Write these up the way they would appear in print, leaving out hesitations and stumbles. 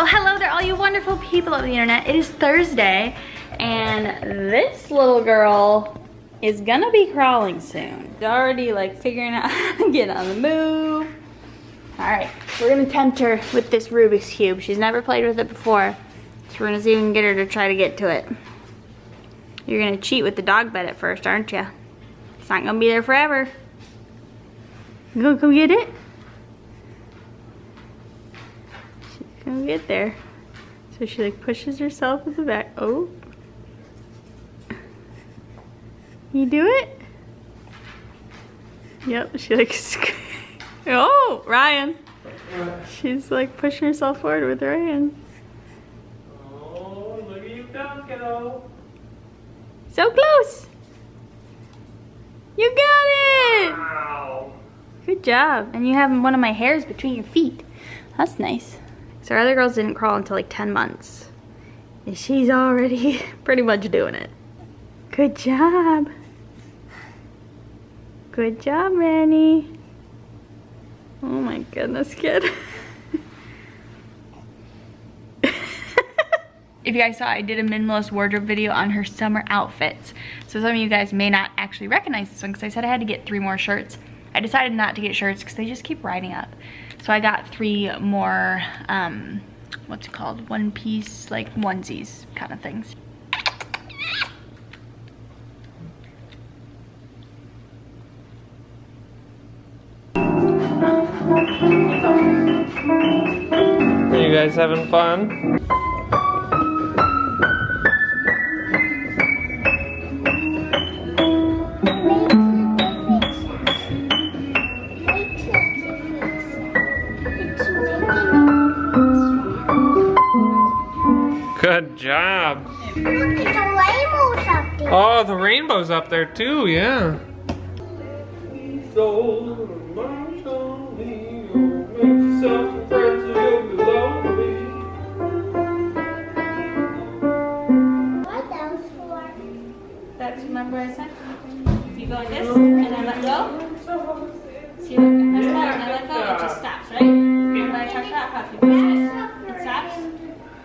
Well, hello there, all you wonderful people of the internet. It is Thursday, and this little girl is gonna be crawling soon. She's already like figuring out how to get on the move. All right, we're gonna tempt her with this Rubik's Cube. She's never played with it before, so we're gonna see if we can get her to try to get to it. You're gonna cheat with the dog bed at first, aren't you? It's not gonna be there forever. You gonna come get it? She's gonna get there. So she like pushes herself in the back. Oh. You do it? Yep, she like, oh, Ryan. She's like pushing herself forward with her hands. Oh, look at you go, kiddo. So close. You got it. Wow. Good job. And you have one of my hairs between your feet. That's nice. So our other girls didn't crawl until like 10 months. And she's already pretty much doing it. Good job. Good job, Ranny. Oh my goodness, kid. If you guys saw, I did a minimalist wardrobe video on her summer outfits. So some of you guys may not actually recognize this one because I said I had to get 3 more shirts. I decided not to get shirts because they just keep riding up. So I got 3 more, what's it called? One piece, like onesies kind of things. Are you guys having fun? Good job. Look at the rainbows up there. Oh, the rainbow's up there too, yeah. What else for? That's, remember I said? If you go like this and I let go, see, look, I stop and I let go, it just stops, right? Remember I talked about how if you push it stops?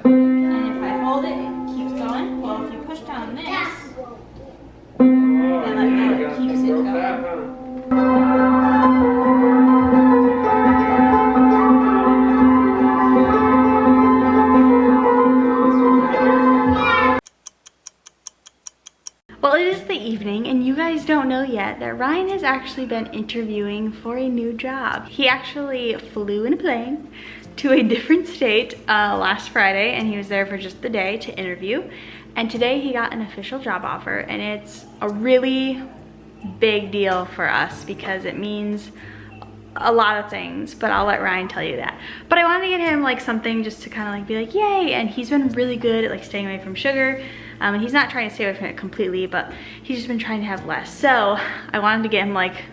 And if I hold it, it keeps going. Well, if you push down this, and let go, it keeps it going. Well, it is the evening, and you guys don't know yet that Ryan has actually been interviewing for a new job. He actually flew in a plane to a different state last Friday, and he was there for just the day to interview. And today he got an official job offer, and it's a really big deal for us because it means a lot of things, but I'll let Ryan tell you that. But I wanted to get him like something just to kind of like be like, yay, and he's been really good at like staying away from sugar. And he's not trying to stay away from it completely, but he's just been trying to have less. So I wanted to get him like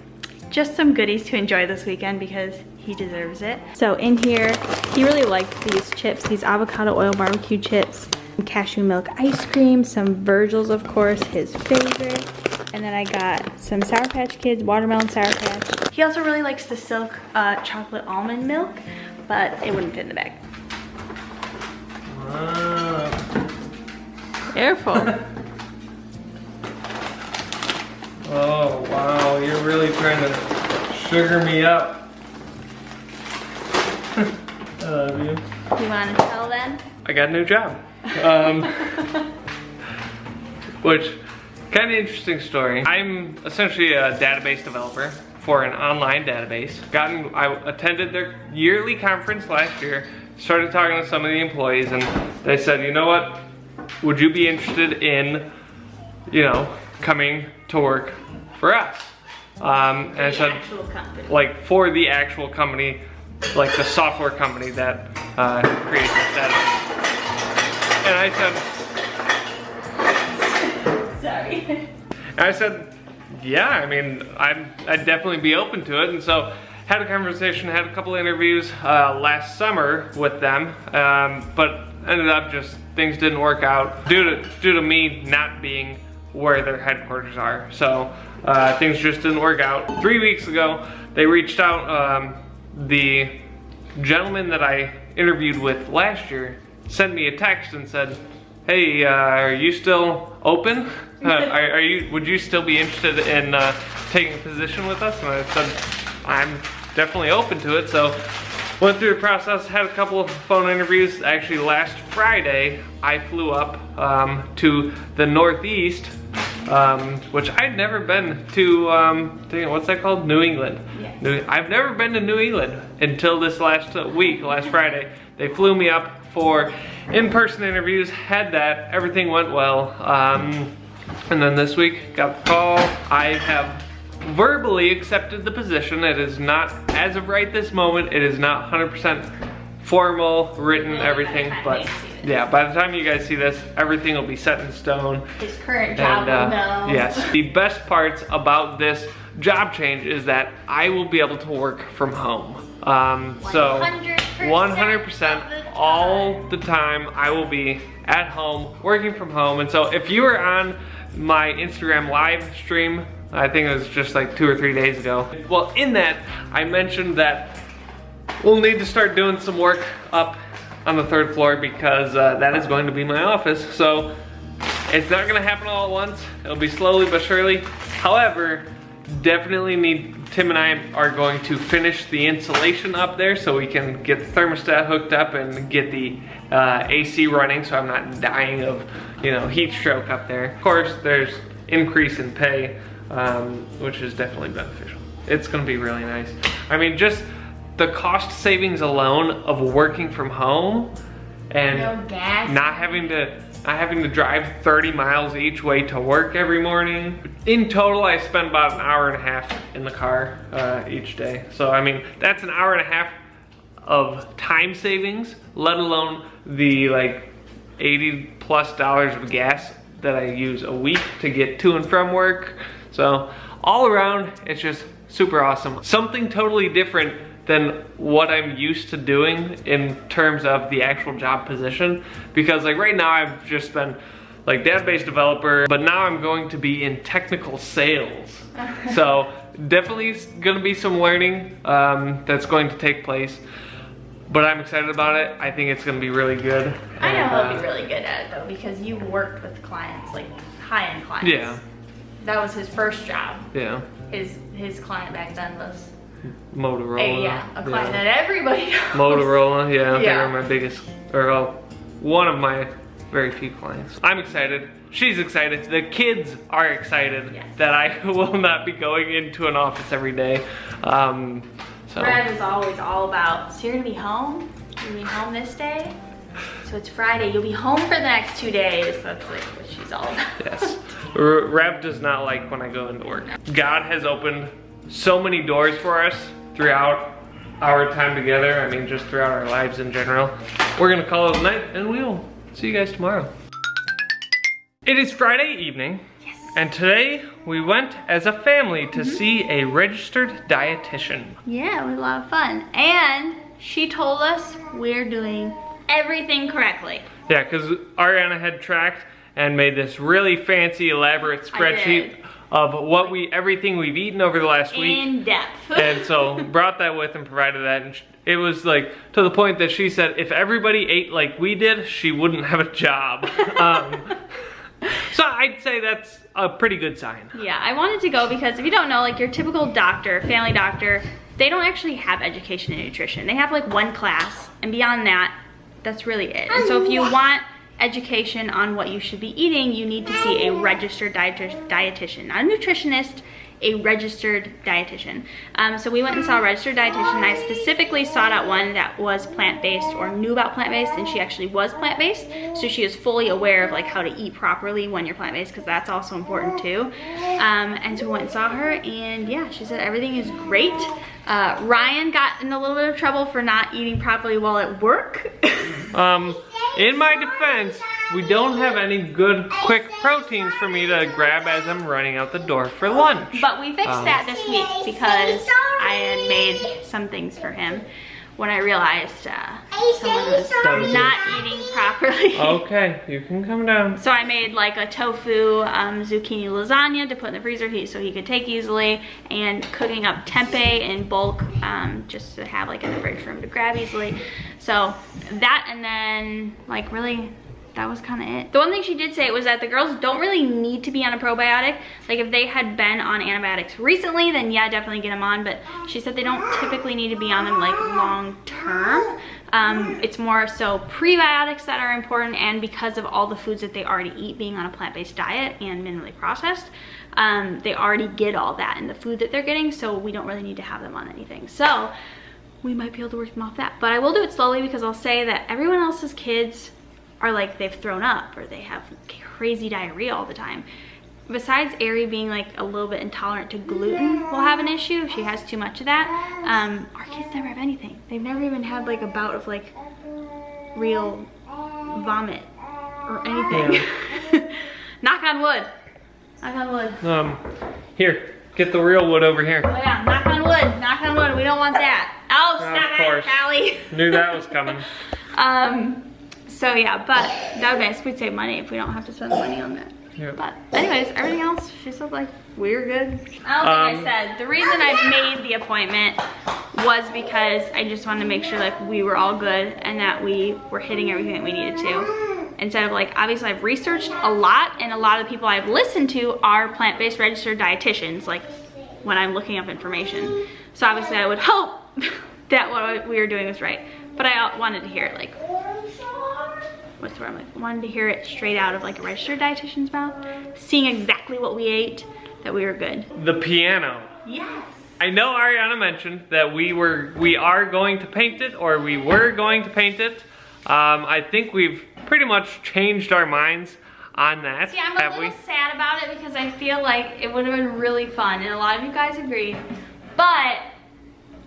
just some goodies to enjoy this weekend because he deserves it. So in here, he really liked these chips, these avocado oil barbecue chips, cashew milk ice cream, some Virgil's, of course, his favorite. And then I got some Sour Patch Kids, watermelon Sour Patch. He also really likes the Silk chocolate almond milk, but it wouldn't fit in the bag. Careful. Oh, wow, you're really trying to sugar me up. I love you. You want to tell them? I got a new job. Which, kind of interesting story. I'm essentially a database developer for an online database. I attended their yearly conference last year, started talking to some of the employees, and they said, you know what? Would you be interested in, you know, coming to work for us? And I said, like, for the actual company, like the software company that creates this database. And I said, Sorry. And I said, yeah, I mean, I'd definitely be open to it. And so had a conversation, had a couple interviews last summer with them, but ended up just things didn't work out due to me not being where their headquarters are. So things just didn't work out. 3 weeks ago, they reached out, the gentleman that I interviewed with last year sent me a text and said, hey, are you still open? Would you still be interested in taking a position with us? And I said, I'm definitely open to it. So went through the process, had a couple of phone interviews. Actually, last Friday, I flew up to the Northeast, which I'd never been to, what's that called? New England. Yes. I've never been to New England until this last week, last Friday. They flew me up for in-person interviews, had that, everything went well. And then this week, got the call. I have verbally accepted the position. It is not, as of right this moment, it is not 100% formal, written, everything, but yeah, by the time you guys see this, everything will be set in stone. His current job will know. Yes. The best parts about this job change is that I will be able to work from home. So 100% all the time I will be at home, working from home. And so if you were on my Instagram live stream, I think it was just like 2 or 3 days ago. Well, in that, I mentioned that we'll need to start doing some work up on the 3rd floor because that is going to be my office. So it's not gonna happen all at once. It'll be slowly but surely. However, definitely Tim and I are going to finish the insulation up there so we can get the thermostat hooked up and get the AC running so I'm not dying of, heat stroke up there. Of course, there's increase in pay, which is definitely beneficial. It's gonna be really nice. I mean, just the cost savings alone of working from home and not having to drive 30 miles each way to work every morning. In total, I spend about an hour and a half in the car each day. So, I mean, that's an hour and a half of time savings, let alone the like $80+ of gas that I use a week to get to and from work. So, all around, it's just super awesome. Something totally different than what I'm used to doing in terms of the actual job position. Because like right now I've just been like database developer, but now I'm going to be in technical sales. So definitely gonna be some learning that's going to take place. But I'm excited about it. I think it's gonna be really good. I know he'll be really good at it though, because you worked with clients, like high-end clients. Yeah. That was his first job. Yeah. His client back then was Motorola. A client that everybody knows. Motorola, yeah, they were my biggest, one of my very few clients. I'm excited. She's excited. The kids are excited that I will not be going into an office every day. Brad is always all about, so you're gonna be home? You're gonna be home this day? So it's Friday, you'll be home for the next 2 days. That's like what she's all about. Yes. Rev does not like when I go into work. God has opened so many doors for us throughout our time together. I mean, just throughout our lives in general. We're gonna call it a night and we'll see you guys tomorrow. It is Friday evening. Yes. And today we went as a family to see a registered dietitian. Yeah, it was a lot of fun. And she told us we're doing everything correctly. Yeah, because Ariana had tracked and made this really fancy, elaborate spreadsheet of everything we've eaten over the last week. In depth. And so brought that with and provided that. And it was like to the point that she said if everybody ate like we did, she wouldn't have a job. So I'd say that's a pretty good sign. Yeah, I wanted to go because if you don't know, like your typical doctor, family doctor, they don't actually have education in nutrition. They have like one class, and beyond that, that's really it. And so if you want education on what you should be eating, you need to see a registered dietitian, not a nutritionist, a registered dietitian. So we went and saw a registered dietitian, and I specifically sought out one that was plant-based or knew about plant-based, and she actually was plant-based, so she is fully aware of like how to eat properly when you're plant-based, because that's also important too. And so we went and saw her, and yeah, she said everything is great. Ryan got in a little bit of trouble for not eating properly while at work. In my defense, we don't have any good quick proteins for me to grab as I'm running out the door for lunch. But we fixed that this week because I had made some things for him. when I realized someone was not eating properly. Okay, you can come down. So I made like a tofu zucchini lasagna to put in the freezer so he could take easily, and cooking up tempeh in bulk just to have like in the fridge for him to grab easily. So that, and then like really that was kind of it. The one thing she did say was that the girls don't really need to be on a probiotic. Like if they had been on antibiotics recently, then yeah, definitely get them on. But she said they don't typically need to be on them like long term. It's more so prebiotics that are important, and because of all the foods that they already eat being on a plant-based diet and minimally processed, they already get all that in the food that they're getting, so we don't really need to have them on anything. So we might be able to work them off that. But I will do it slowly, because I'll say that everyone else's kids are like they've thrown up or they have crazy diarrhea all the time. Besides Ari being like a little bit intolerant to gluten will have an issue if she has too much of that. Our kids never have anything. They've never even had like a bout of like real vomit or anything. Yeah. Knock on wood. Knock on wood. Here, get the real wood over here. Oh yeah, knock on wood. Knock on wood. We don't want that. Oh, stop it, Callie. Knew that was coming. So yeah, but that would be nice. We'd save money if we don't have to spend the money on that. Yep. But anyways, everything else, she said like, we're good. I don't think I said, the reason I made the appointment was because I just wanted to make sure like we were all good and that we were hitting everything that we needed to. Instead of like, obviously I've researched a lot, and a lot of the people I've listened to are plant-based registered dietitians, like when I'm looking up information. So obviously I would hope that what we were doing was right. But I wanted to hear it like, what's the word? I wanted to hear it straight out of like a registered dietitian's mouth, seeing exactly what we ate, that we were good. The piano. Yes. I know Ariana mentioned that we are going to paint it, or we were going to paint it. I think we've pretty much changed our minds on that. See, I'm a little sad about it because I feel like it would have been really fun, and a lot of you guys agreed. But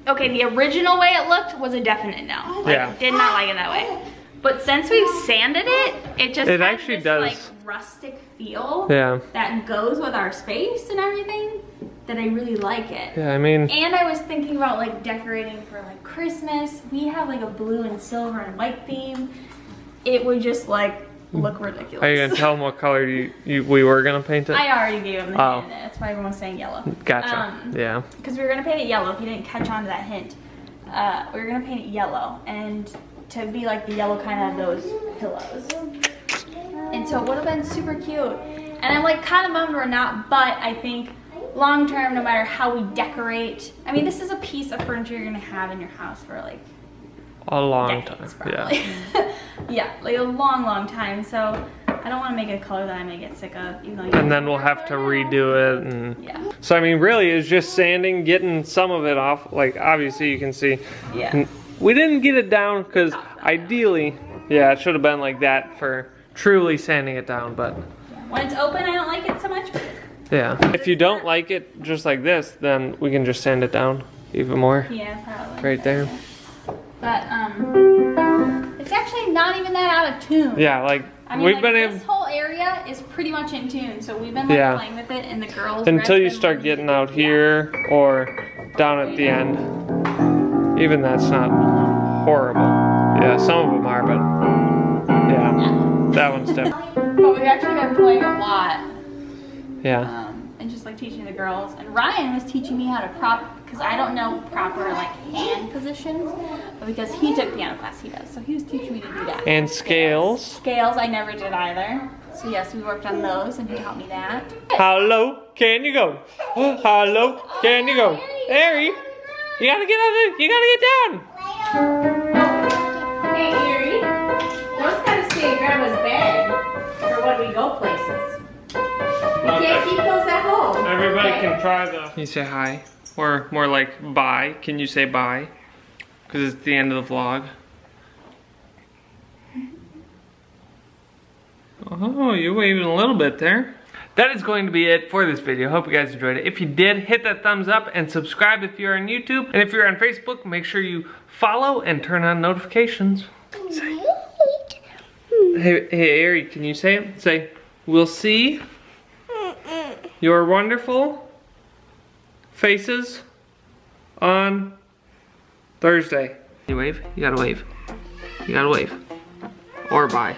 okay, the original way it looked was a definite no. Like, yeah. Did not like it that way. But since we've sanded it, it just actually this, does like rustic feel that goes with our space and everything, that I really like it. Yeah, I mean. And I was thinking about like decorating for like Christmas. We have like a blue and silver and white theme. It would just like look ridiculous. Are you gonna tell them what color we were gonna paint it? I already gave them the hint. That's why everyone was saying yellow. Gotcha. Yeah. Because we were gonna paint it yellow. If you didn't catch on to that hint, we were gonna paint it yellow, and to be like the yellow kind of those pillows. And so it would have been super cute. And I'm like kind of bummed we're not, but I think long term, no matter how we decorate, I mean, this is a piece of furniture you're gonna have in your house for like a long decades, time. Probably. Yeah. Yeah, like a long time. So I don't want to make a color that I may get sick of, even though. And then we'll have to redo it, and yeah. So I mean, really, it's just sanding, getting some of it off. Like obviously, you can see. Yeah. We didn't get it down because ideally, yeah, it should have been like that for truly sanding it down. But when it's open, I don't like it so much. Yeah. If you don't like it just like this, then we can just sand it down even more. Yeah, probably. Right there. But it's actually not even that out of tune. Yeah, like I mean, we've like, been this whole area is pretty much in tune, so we've been like playing with it, and the girls. Until you start getting out here or down at the end. Even that's not horrible. Yeah, some of them are, but yeah, that one's different. But we've actually been playing a lot. Yeah. And just like teaching the girls. And Ryan was teaching me how to because I don't know proper like hand positions, but because he took piano class, he does. So he was teaching me to do that. And scales. Scales I never did either. So yes, we worked on those, and he taught me that. How low can you go? How low can you go? Ari, you gotta get out there. You gotta get down. Hey, Ari, those gotta stay in Grandma's bed for when we go places. We can't keep those at home. Everybody can try the. Can you say hi? Or more like bye. Can you say bye? Because it's the end of the vlog. Oh, you're waving a little bit there. That is going to be it for this video. Hope you guys enjoyed it. If you did, hit that thumbs up and subscribe if you're on YouTube. And if you're on Facebook, make sure you follow and turn on notifications. Say. Hey, Ari, can you say it? Say, we'll see your wonderful faces on Thursday. You wave? You gotta wave. You gotta wave. Or bye.